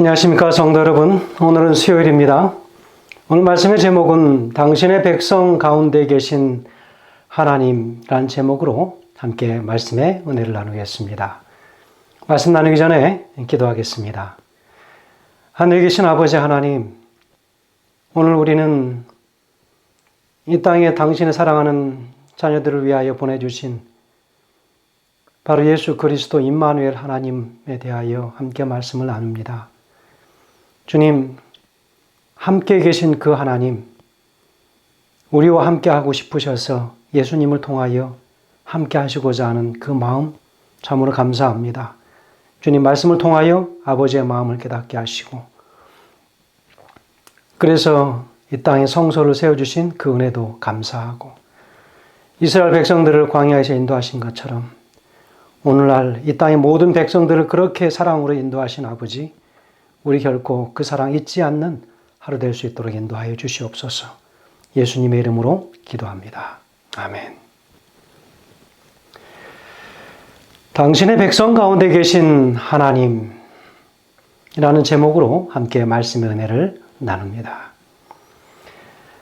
안녕하십니까 성도 여러분. 오늘은 수요일입니다. 오늘 말씀의 제목은 당신의 백성 가운데 계신 하나님이란 제목으로 함께 말씀의 은혜를 나누겠습니다. 말씀 나누기 전에 기도하겠습니다. 하늘에 계신 아버지 하나님, 오늘 우리는 이 땅에 당신의 사랑하는 자녀들을 위하여 보내주신 바로 예수 그리스도 임마누엘 하나님에 대하여 함께 말씀을 나눕니다. 주님, 함께 계신 그 하나님, 우리와 함께 하고 싶으셔서 예수님을 통하여 함께 하시고자 하는 그 마음 참으로 감사합니다. 주님 말씀을 통하여 아버지의 마음을 깨닫게 하시고, 그래서 이 땅에 성소를 세워주신 그 은혜도 감사하고, 이스라엘 백성들을 광야에서 인도하신 것처럼 오늘날 이 땅의 모든 백성들을 그렇게 사랑으로 인도하신 아버지, 우리 결코 그 사랑 잊지 않는 하루 될 수 있도록 인도하여 주시옵소서. 예수님의 이름으로 기도합니다. 아멘. 당신의 백성 가운데 계신 하나님이라는 제목으로 함께 말씀의 은혜를 나눕니다.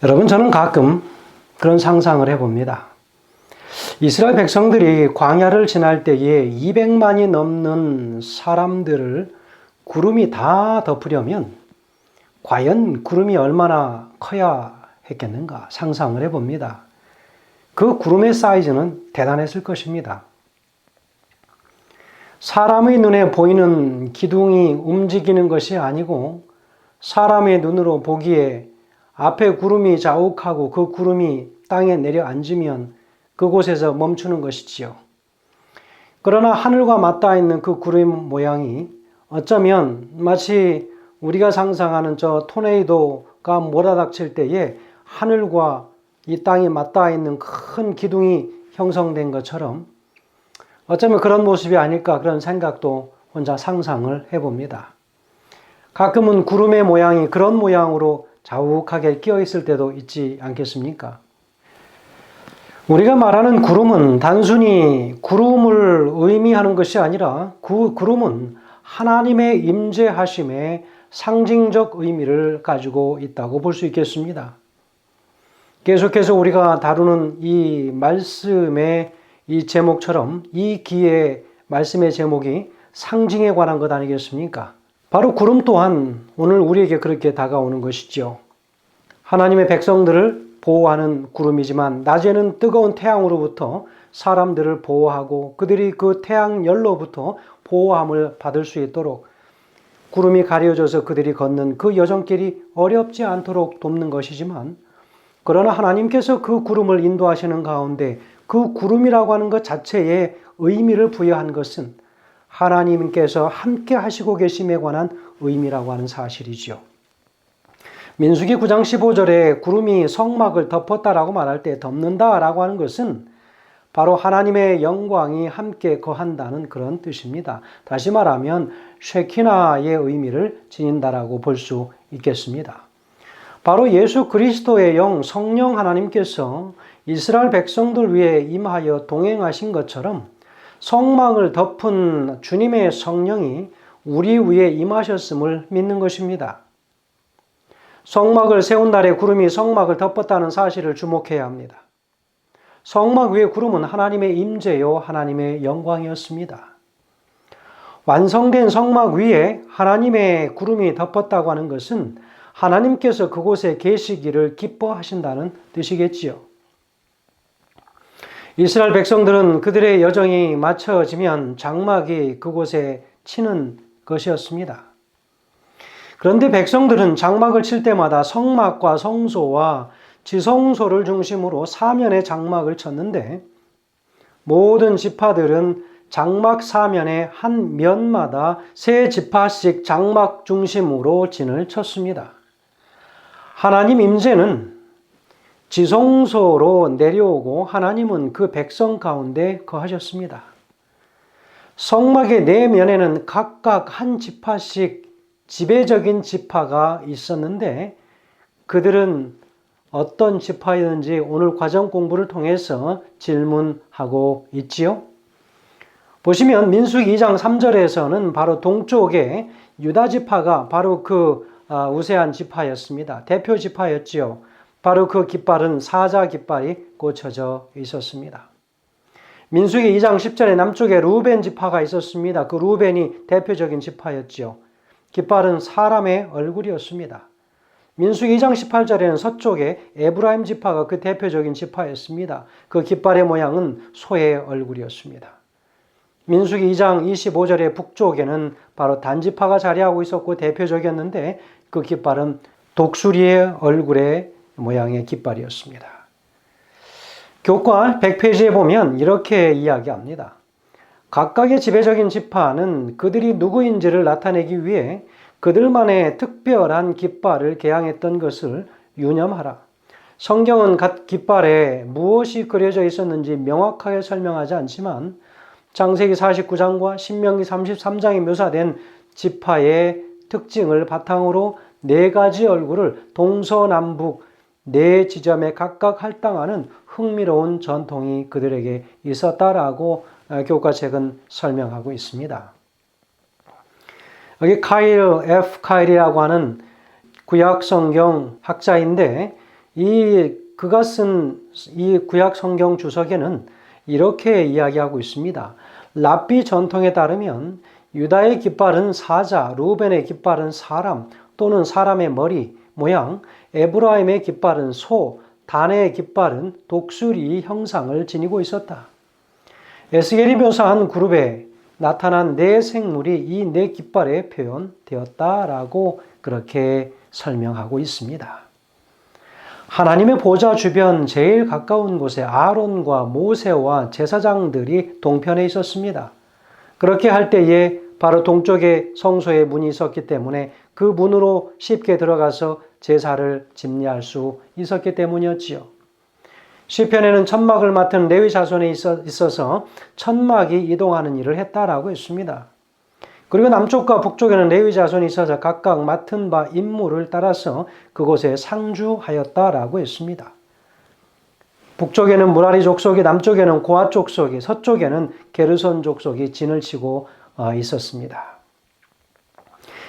여러분, 저는 가끔 그런 상상을 해봅니다. 이스라엘 백성들이 광야를 지날 때에 200만이 넘는 사람들을 구름이 다 덮으려면 과연 구름이 얼마나 커야 했겠는가 상상을 해봅니다. 그 구름의 사이즈는 대단했을 것입니다. 사람의 눈에 보이는 기둥이 움직이는 것이 아니고 사람의 눈으로 보기에 앞에 구름이 자욱하고 그 구름이 땅에 내려앉으면 그곳에서 멈추는 것이지요. 그러나 하늘과 맞닿아 있는 그 구름 모양이 어쩌면 마치 우리가 상상하는 저 토네이도가 몰아닥칠 때에 하늘과 이 땅이 맞닿아 있는 큰 기둥이 형성된 것처럼 어쩌면 그런 모습이 아닐까, 그런 생각도 혼자 상상을 해봅니다. 가끔은 구름의 모양이 그런 모양으로 자욱하게 끼어 있을 때도 있지 않겠습니까? 우리가 말하는 구름은 단순히 구름을 의미하는 것이 아니라 그 구름은 하나님의 임재하심의 상징적 의미를 가지고 있다고 볼 수 있겠습니다. 계속해서 우리가 다루는 이 말씀의 이 제목처럼 이 기의 말씀의 제목이 상징에 관한 것 아니겠습니까? 바로 구름 또한 오늘 우리에게 그렇게 다가오는 것이죠. 하나님의 백성들을 보호하는 구름이지만 낮에는 뜨거운 태양으로부터 사람들을 보호하고 그들이 그 태양 열로부터 보호함을 받을 수 있도록 구름이 가려져서 그들이 걷는 그 여정길이 어렵지 않도록 돕는 것이지만, 그러나 하나님께서 그 구름을 인도하시는 가운데 그 구름이라고 하는 것 자체에 의미를 부여한 것은 하나님께서 함께 하시고 계심에 관한 의미라고 하는 사실이지요. 민수기 9장 15절에 구름이 성막을 덮었다라고 말할 때 덮는다라고 하는 것은 바로 하나님의 영광이 함께 거한다는 그런 뜻입니다. 다시 말하면 쉐키나의 의미를 지닌다라고 볼 수 있겠습니다. 바로 예수 그리스도의 영 성령 하나님께서 이스라엘 백성들 위해 임하여 동행하신 것처럼 성막을 덮은 주님의 성령이 우리 위에 임하셨음을 믿는 것입니다. 성막을 세운 날에 구름이 성막을 덮었다는 사실을 주목해야 합니다. 성막 위의 구름은 하나님의 임재요 하나님의 영광이었습니다. 완성된 성막 위에 하나님의 구름이 덮었다고 하는 것은 하나님께서 그곳에 계시기를 기뻐하신다는 뜻이겠지요. 이스라엘 백성들은 그들의 여정이 마쳐지면 장막이 그곳에 치는 것이었습니다. 그런데 백성들은 장막을 칠 때마다 성막과 성소와 지성소를 중심으로 사면의 장막을 쳤는데, 모든 지파들은 장막 사면의 한 면마다 세 지파씩 장막 중심으로 진을 쳤습니다. 하나님 임재는 지성소로 내려오고 하나님은 그 백성 가운데 거하셨습니다. 성막의 네 면에는 각각 한 지파씩 지배적인 지파가 있었는데, 그들은 어떤 지파였는지 오늘 과정 공부를 통해서 질문하고 있지요. 보시면 민수기 2장 3절에서는 바로 동쪽에 유다 지파가 바로 그 우세한 지파였습니다. 대표 지파였지요. 바로 그 깃발은 사자 깃발이 꽂혀져 있었습니다. 민수기 2장 10절에 남쪽에 루벤 지파가 있었습니다. 그 루벤이 대표적인 지파였지요. 깃발은 사람의 얼굴이었습니다. 민수기 2장 18절에는 서쪽에 에브라임 지파가 그 대표적인 지파였습니다. 그 깃발의 모양은 소의 얼굴이었습니다. 민수기 2장 25절의 북쪽에는 바로 단 지파가 자리하고 있었고 대표적이었는데 그 깃발은 독수리의 얼굴의 모양의 깃발이었습니다. 교과 100페이지에 보면 이렇게 이야기합니다. 각각의 지배적인 지파는 그들이 누구인지를 나타내기 위해 그들만의 특별한 깃발을 개양했던 것을 유념하라. 성경은 각 깃발에 무엇이 그려져 있었는지 명확하게 설명하지 않지만 창세기 49장과 신명기 33장에 묘사된 지파의 특징을 바탕으로 네 가지 얼굴을 동서남북 네 지점에 각각 할당하는 흥미로운 전통이 그들에게 있었다라고 교과책은 설명하고 있습니다. 여기 카일이라고 하는 구약성경 학자인데 그가 쓴 이 구약성경 주석에는 이렇게 이야기하고 있습니다. 랍비 전통에 따르면 유다의 깃발은 사자, 루벤의 깃발은 사람 또는 사람의 머리, 모양, 에브라임의 깃발은 소, 단의 깃발은 독수리 형상을 지니고 있었다. 에스겔이 묘사한 그룹에 나타난 네 생물이 이 네 깃발에 표현되었다라고 그렇게 설명하고 있습니다. 하나님의 보좌 주변 제일 가까운 곳에 아론과 모세와 제사장들이 동편에 있었습니다. 그렇게 할 때에 바로 동쪽에 성소에 문이 있었기 때문에 그 문으로 쉽게 들어가서 제사를 집례할 수 있었기 때문이었지요. 시편에는 천막을 맡은 레위 자손에 있어서 천막이 이동하는 일을 했다라고 했습니다. 그리고 남쪽과 북쪽에는 레위 자손이 있어서 각각 맡은 바 임무를 따라서 그곳에 상주하였다라고 했습니다. 북쪽에는 무라리 족속이, 남쪽에는 고핫 족속이, 서쪽에는 게르손 족속이 진을 치고 있었습니다.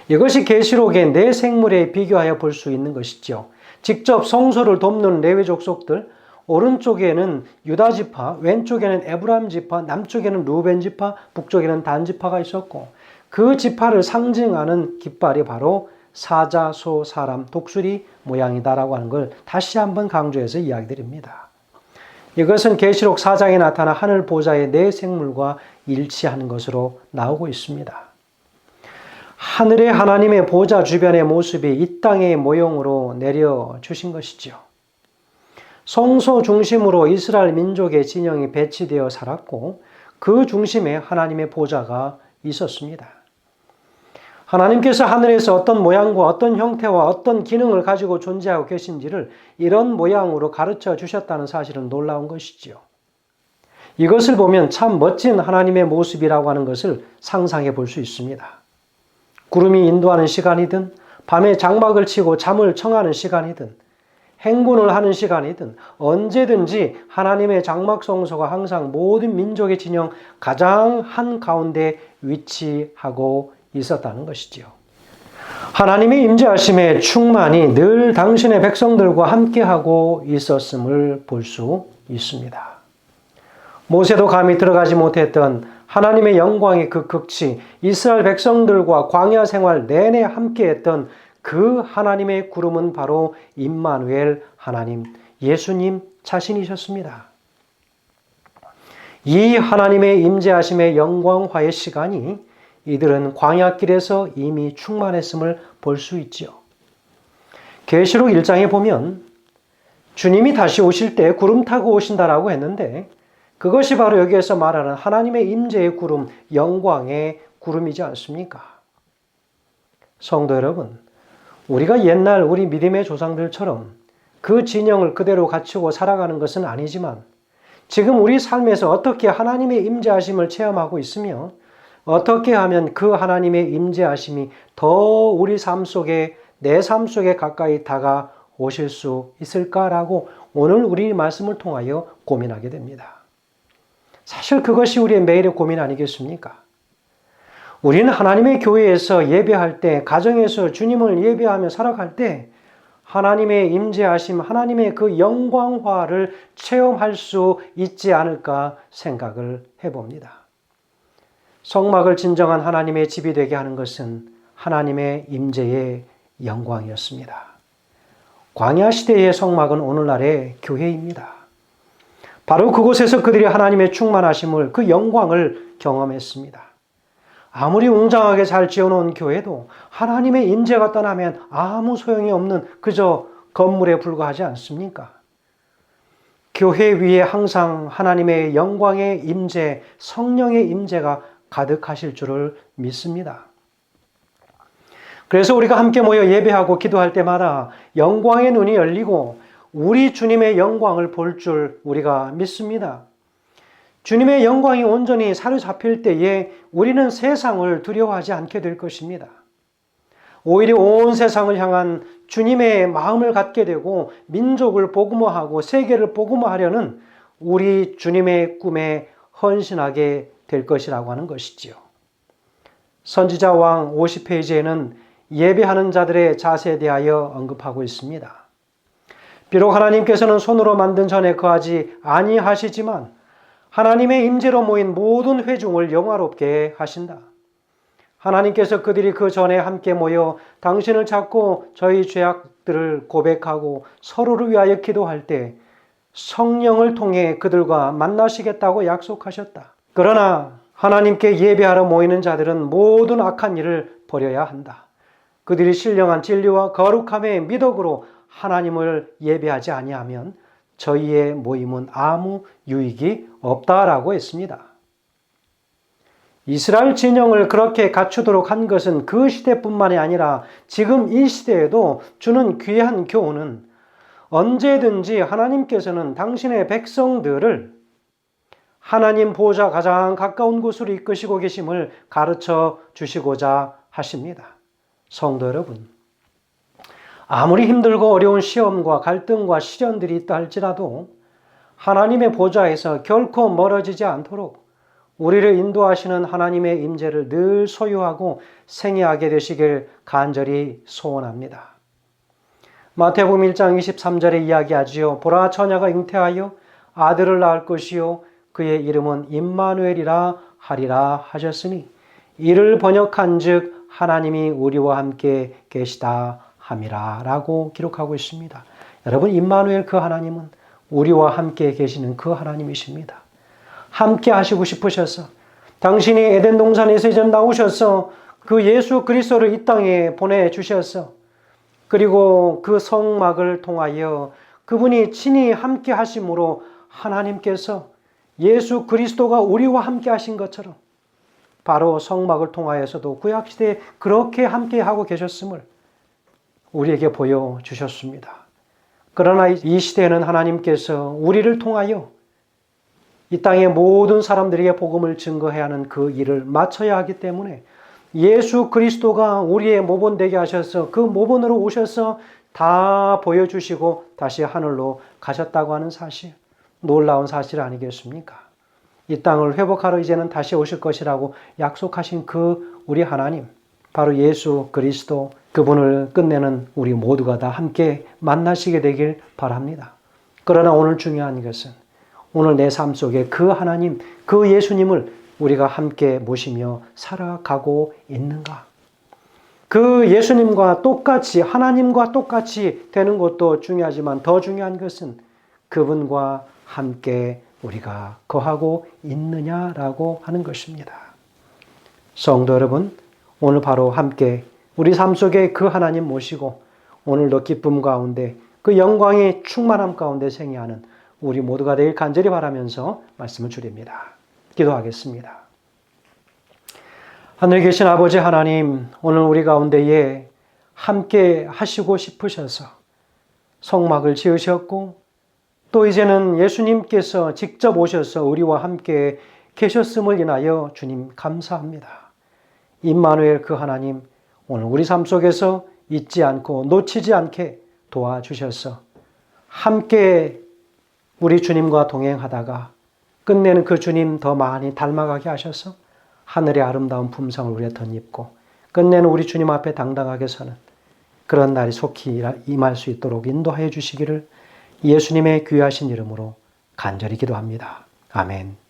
이것이 계시록의 네 생물에 비교하여 볼 수 있는 것이죠. 직접 성소를 돕는 레위 족속들, 오른쪽에는 유다 지파, 왼쪽에는 에브라임 지파, 남쪽에는 루벤 지파, 북쪽에는 단 지파가 있었고 그 지파를 상징하는 깃발이 바로 사자, 소, 사람, 독수리 모양이다라고 하는 걸 다시 한번 강조해서 이야기드립니다. 이것은 계시록 4장에 나타난 하늘 보좌의 네 생물과 일치하는 것으로 나오고 있습니다. 하늘의 하나님의 보좌 주변의 모습이 이 땅의 모형으로 내려주신 것이죠. 성소 중심으로 이스라엘 민족의 진영이 배치되어 살았고 그 중심에 하나님의 보좌가 있었습니다. 하나님께서 하늘에서 어떤 모양과 어떤 형태와 어떤 기능을 가지고 존재하고 계신지를 이런 모양으로 가르쳐 주셨다는 사실은 놀라운 것이지요. 이것을 보면 참 멋진 하나님의 모습이라고 하는 것을 상상해 볼 수 있습니다. 구름이 인도하는 시간이든 밤에 장막을 치고 잠을 청하는 시간이든 행군을 하는 시간이든 언제든지 하나님의 장막 성소가 항상 모든 민족의 진영 가장 한가운데 위치하고 있었다는 것이지요. 하나님의 임재하심의 충만이 늘 당신의 백성들과 함께하고 있었음을 볼 수 있습니다. 모세도 감히 들어가지 못했던 하나님의 영광의 그 극치, 이스라엘 백성들과 광야 생활 내내 함께했던 그 하나님의 구름은 바로 임마누엘 하나님, 예수님 자신이셨습니다. 이 하나님의 임재하심의 영광화의 시간이 이들은 광야길에서 이미 충만했음을 볼 수 있지요. 계시록 1장에 보면 주님이 다시 오실 때 구름 타고 오신다라고 했는데 그것이 바로 여기에서 말하는 하나님의 임재의 구름, 영광의 구름이지 않습니까? 성도 여러분, 우리가 옛날 우리 믿음의 조상들처럼 그 진영을 그대로 갖추고 살아가는 것은 아니지만 지금 우리 삶에서 어떻게 하나님의 임재하심을 체험하고 있으며 어떻게 하면 그 하나님의 임재하심이 더 우리 삶 속에, 내 삶 속에 가까이 다가오실 수 있을까라고 오늘 우리 말씀을 통하여 고민하게 됩니다. 사실 그것이 우리의 매일의 고민 아니겠습니까? 우리는 하나님의 교회에서 예배할 때, 가정에서 주님을 예배하며 살아갈 때 하나님의 임재하심, 하나님의 그 영광화를 체험할 수 있지 않을까 생각을 해봅니다. 성막을 진정한 하나님의 집이 되게 하는 것은 하나님의 임재의 영광이었습니다. 광야 시대의 성막은 오늘날의 교회입니다. 바로 그곳에서 그들이 하나님의 충만하심을, 그 영광을 경험했습니다. 아무리 웅장하게 잘 지어놓은 교회도 하나님의 임재가 떠나면 아무 소용이 없는 그저 건물에 불과하지 않습니까? 교회 위에 항상 하나님의 영광의 임재, 성령의 임재가 가득하실 줄을 믿습니다. 그래서 우리가 함께 모여 예배하고 기도할 때마다 영광의 눈이 열리고 우리 주님의 영광을 볼 줄 우리가 믿습니다. 주님의 영광이 온전히 사로잡힐 때에 우리는 세상을 두려워하지 않게 될 것입니다. 오히려 온 세상을 향한 주님의 마음을 갖게 되고 민족을 복음화하고 세계를 복음화하려는 우리 주님의 꿈에 헌신하게 될 것이라고 하는 것이지요. 선지자 왕 50페이지에는 예배하는 자들의 자세에 대하여 언급하고 있습니다. 비록 하나님께서는 손으로 만든 전에 거하지 아니하시지만 하나님의 임재로 모인 모든 회중을 영화롭게 하신다. 하나님께서 그들이 그 전에 함께 모여 당신을 찾고 저희 죄악들을 고백하고 서로를 위하여 기도할 때 성령을 통해 그들과 만나시겠다고 약속하셨다. 그러나 하나님께 예배하러 모이는 자들은 모든 악한 일을 버려야 한다. 그들이 신령한 진리와 거룩함의 미덕으로 하나님을 예배하지 아니하면 저희의 모임은 아무 유익이 없다라고 했습니다. 이스라엘 진영을 그렇게 갖추도록 한 것은 그 시대뿐만이 아니라 지금 이 시대에도 주는 귀한 교훈은 언제든지 하나님께서는 당신의 백성들을 하나님 보좌 가장 가까운 곳으로 이끄시고 계심을 가르쳐 주시고자 하십니다. 성도 여러분, 아무리 힘들고 어려운 시험과 갈등과 시련들이 있다 할지라도 하나님의 보좌에서 결코 멀어지지 않도록 우리를 인도하시는 하나님의 임재를 늘 소유하고 생애하게 되시길 간절히 소원합니다. 마태복음 1장 23절에 이야기하지요. 보라, 처녀가 잉태하여 아들을 낳을 것이요 그의 이름은 임마누엘이라 하리라 하셨으니 이를 번역한즉 하나님이 우리와 함께 계시다 함이라 라고 기록하고 있습니다. 여러분, 임마누엘 그 하나님은 우리와 함께 계시는 그 하나님이십니다. 함께 하시고 싶으셔서 당신이 에덴 동산에서 이제 나오셔서 그 예수 그리스도를 이 땅에 보내주셔서 그리고 그 성막을 통하여 그분이 친히 함께 하심으로 하나님께서 예수 그리스도가 우리와 함께 하신 것처럼 바로 성막을 통하여서도 구약시대에 그렇게 함께 하고 계셨음을 우리에게 보여주셨습니다. 그러나 이 시대에는 하나님께서 우리를 통하여 이 땅의 모든 사람들에게 복음을 증거해야 하는 그 일을 마쳐야 하기 때문에 예수 그리스도가 우리의 모본 되게 하셔서 그 모본으로 오셔서 다 보여주시고 다시 하늘로 가셨다고 하는 사실, 놀라운 사실 아니겠습니까? 이 땅을 회복하러 이제는 다시 오실 것이라고 약속하신 그 우리 하나님, 바로 예수 그리스도, 그분을 끝내는 우리 모두가 다 함께 만나시게 되길 바랍니다. 그러나 오늘 중요한 것은 오늘 내 삶 속에 그 하나님, 그 예수님을 우리가 함께 모시며 살아가고 있는가? 그 예수님과 똑같이, 하나님과 똑같이 되는 것도 중요하지만 더 중요한 것은 그분과 함께 우리가 거하고 있느냐라고 하는 것입니다. 성도 여러분, 오늘 바로 함께 우리 삶 속에 그 하나님 모시고 오늘도 기쁨 가운데 그 영광의 충만함 가운데 생애하는 우리 모두가 되길 간절히 바라면서 말씀을 드립니다. 기도하겠습니다. 하늘에 계신 아버지 하나님, 오늘 우리 가운데에 함께 하시고 싶으셔서 성막을 지으셨고 또 이제는 예수님께서 직접 오셔서 우리와 함께 계셨음을 인하여 주님 감사합니다. 임마누엘 그 하나님, 오늘 우리 삶 속에서 잊지 않고 놓치지 않게 도와주셔서 함께 우리 주님과 동행하다가 끝내는 그 주님 더 많이 닮아가게 하셔서 하늘의 아름다운 품성을 우리가 덧입고 끝내는 우리 주님 앞에 당당하게 서는 그런 날이 속히 임할 수 있도록 인도하여 주시기를 예수님의 귀하신 이름으로 간절히 기도합니다. 아멘.